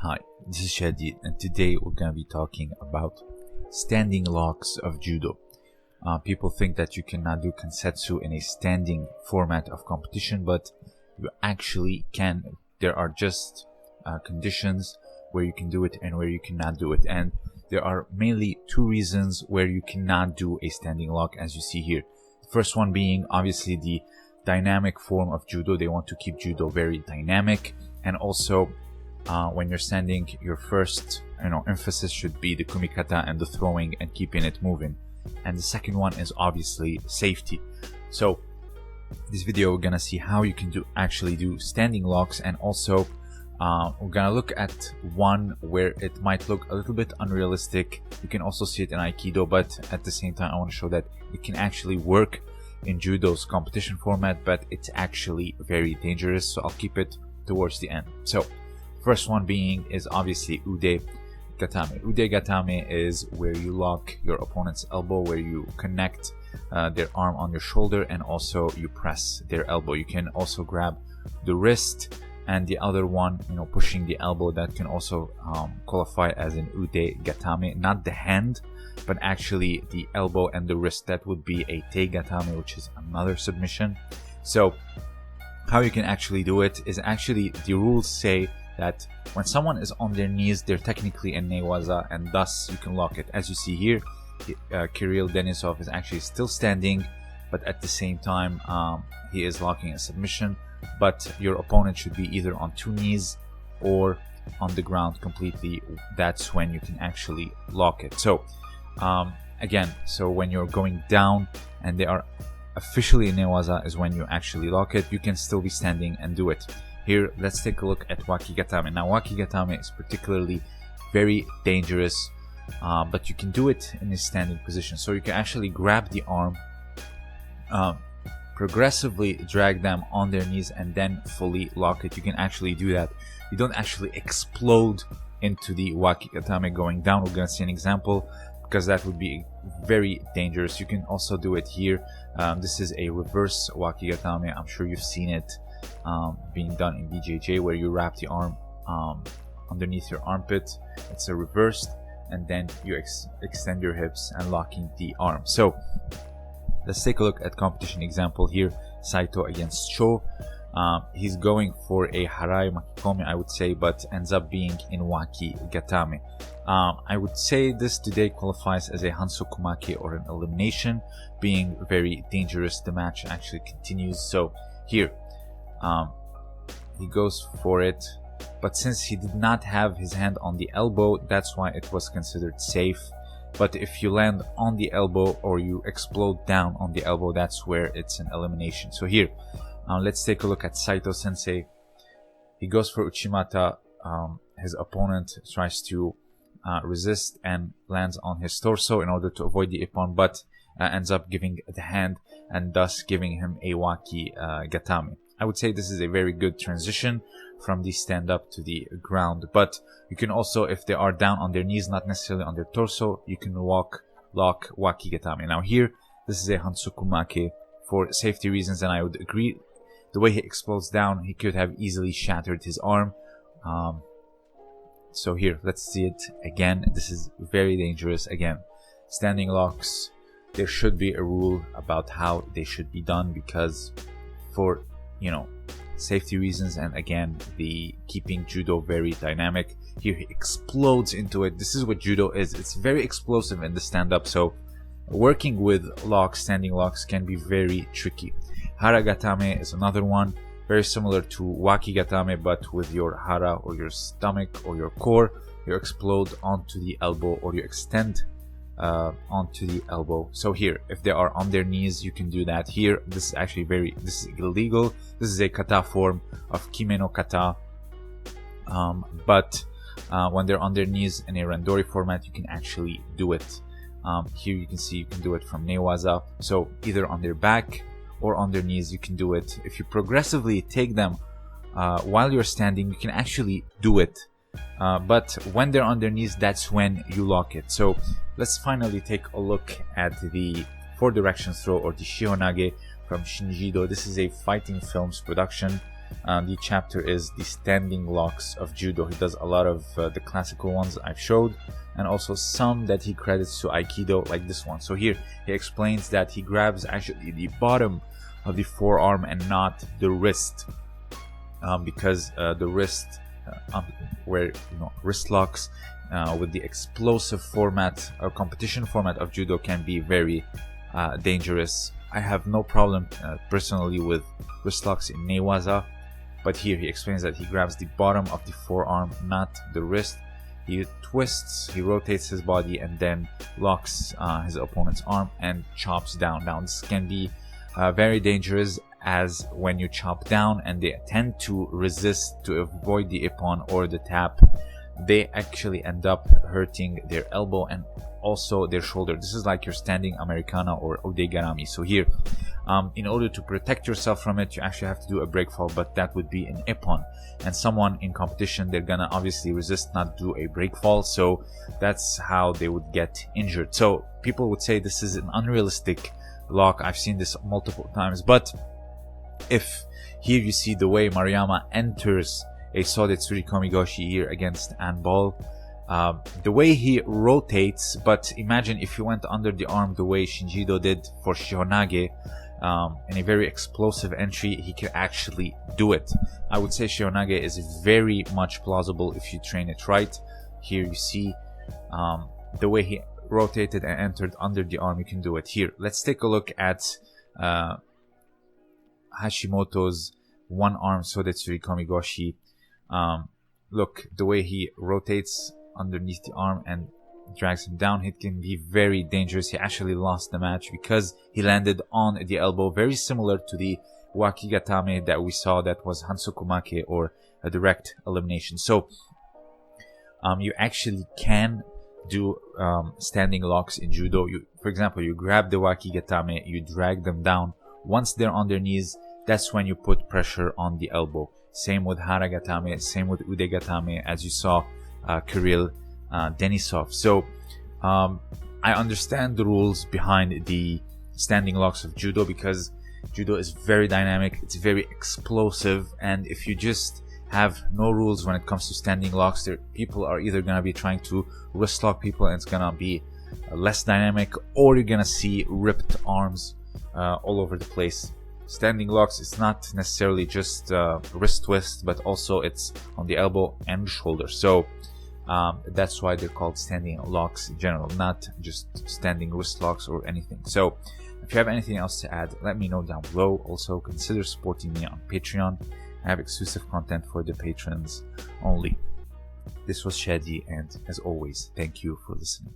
Hi, this is Shadi, and today we're going to be talking about standing locks of Judo. People think that you cannot do Kansetsu in a standing format of competition, but you actually can. There are just conditions where you can do it and where you cannot do it, and there are mainly two reasons where you cannot do a standing lock, as you see here. The first one being obviously the dynamic form of Judo. They want to keep Judo very dynamic, and also when you're standing, your first emphasis should be the kumikata and the throwing and keeping it moving. And the second one is obviously safety. So this video we're gonna see how you can actually do standing locks, and also we're gonna look at one where it might look a little bit unrealistic. You can also see it in Aikido, but at the same time I want to show that it can actually work in Judo's competition format, but it's actually very dangerous, so I'll keep it towards the end. So first one being is obviously Udaip Gatame. Udaip Gatame is where you lock your opponent's elbow, where you connect their arm on your shoulder, and also you press their elbow. You can also grab the wrist and the other one, pushing the elbow. That can also qualify as an Udaip Gatame, not the hand, but actually the elbow and the wrist. That would be a Tei Gatame, which is another submission. So how you can actually do it is actually the rules say that when someone is on their knees, they're technically in Waza, and thus you can lock it. As you see here, Kirill Denisov is actually still standing, but at the same time he is locking a submission. But your opponent should be either on two knees or on the ground completely. That's when you can actually lock it. So again, so when you're going down and they are officially in Waza is when you actually lock it. You can still be standing and do it. Here, let's take a look at Wakigatame. Now, Wakigatame is particularly very dangerous, but you can do it in a standing position. So you can actually grab the arm, progressively drag them on their knees, and then fully lock it. You can actually do that. You don't actually explode into the Wakigatame going down. We're going to see an example, because that would be very dangerous. You can also do it here. This is a reverse Wakigatame. I'm sure you've seen it being done in BJJ, where you wrap the arm underneath your armpit. It's a reversed, and then you extend your hips and locking the arm. So let's take a look at competition example here. Saito against Cho. He's going for a Hara Gatame, I would say, but ends up being in Wakigatame. I would say this today qualifies as a Hansokumake or an elimination, being very dangerous. The match actually continues. So here he goes for it, but since he did not have his hand on the elbow, that's why it was considered safe. But if you land on the elbow or you explode down on the elbow, that's where it's an elimination. So here, let's take a look at Saito Sensei. He goes for Uchimata. His opponent tries to resist and lands on his torso in order to avoid the ippon, but ends up giving the hand and thus giving him a Wakigatame. I would say this is a very good transition from the stand up to the ground, but you can also, if they are down on their knees, not necessarily on their torso, you can lock Wakigatame. Now here, this is a Hansokumake for safety reasons, and I would agree. The way he explodes down, he could have easily shattered his arm. So here, let's see it again. This is very dangerous. Again, standing locks, there should be a rule about how they should be done, because for safety reasons, and again, the keeping Judo very dynamic. Here he explodes into it. This is what Judo is. It's very explosive in the stand-up, so working with locks, standing locks, can be very tricky. Hara Gatame is another one, very similar to Wakigatame, but with your hara or your stomach or your core, you explode onto the elbow, or you extend onto the elbow. So here, if they are on their knees, you can do that. Here, this is actually this is illegal. This is a kata form of kime no kata, but when they're on their knees in a randori format, you can actually do it. Here you can see you can do it from Newaza, so either on their back or on their knees you can do it. If you progressively take them while you're standing, you can actually do it, but when they're on their knees, that's when you lock it. So let's finally take a look at the 4 direction throw, or the Shihonage from Shinjido. This is a Fighting Films production. The chapter is the standing locks of Judo. He does a lot of the classical ones I've showed, and also some that he credits to Aikido, like this one. So here he explains that he grabs actually the bottom of the forearm and not the wrist, because the wrist, where wrist locks with the explosive format or competition format of Judo can be very dangerous. I have no problem personally with wrist locks in Waza, but here he explains that he grabs the bottom of the forearm, not the wrist. He twists, he rotates his body, and then locks his opponent's arm and chops down. Now this can be very dangerous, as when you chop down and they tend to resist to avoid the ippon or the tap, they actually end up hurting their elbow and also their shoulder. This is like your standing Americana or Udaip. So here, in order to protect yourself from it, you actually have to do a break fall, but that would be an ippon. And someone in competition, they're gonna obviously resist, not do a break fall. So that's how they would get injured. So people would say this is an unrealistic lock. I've seen this multiple times, but if here you see the way Maruyama enters a Sodetsuri Komigoshi here against Anbol, the way he rotates, but imagine if he went under the arm the way Shinjido did for Shihonage, in a very explosive entry, he can actually do it. I would say Shihonage is very much plausible if you train it right. Here you see the way he rotated and entered under the arm, you can do it. Here, let's take a look at Hashimoto's one arm Sodetsuri Komigoshi. Look, the way he rotates underneath the arm and drags him down, it can be very dangerous. He actually lost the match because he landed on the elbow, very similar to the Wakigatame that we saw, that was Hansokumake, or a direct elimination. So you actually can do standing locks in Judo. For example, you grab the Wakigatame, you drag them down. Once they're on their knees, that's when you put pressure on the elbow. Same with Hara Gatame, same with Udaip, as you saw Kirill Denisov. So I understand the rules behind the standing locks of Judo, because Judo is very dynamic, it's very explosive, and if you just have no rules when it comes to standing locks, people are either going to be trying to wrist lock people and it's going to be less dynamic, or you're going to see ripped arms all over the place. Standing locks is not necessarily just wrist twist, but also it's on the elbow and shoulder. So that's why they're called standing locks in general, not just standing wrist locks or anything. So if you have anything else to add, let me know down below. Also, consider supporting me on Patreon. I have exclusive content for the patrons only. This was Shadi, and as always, thank you for listening.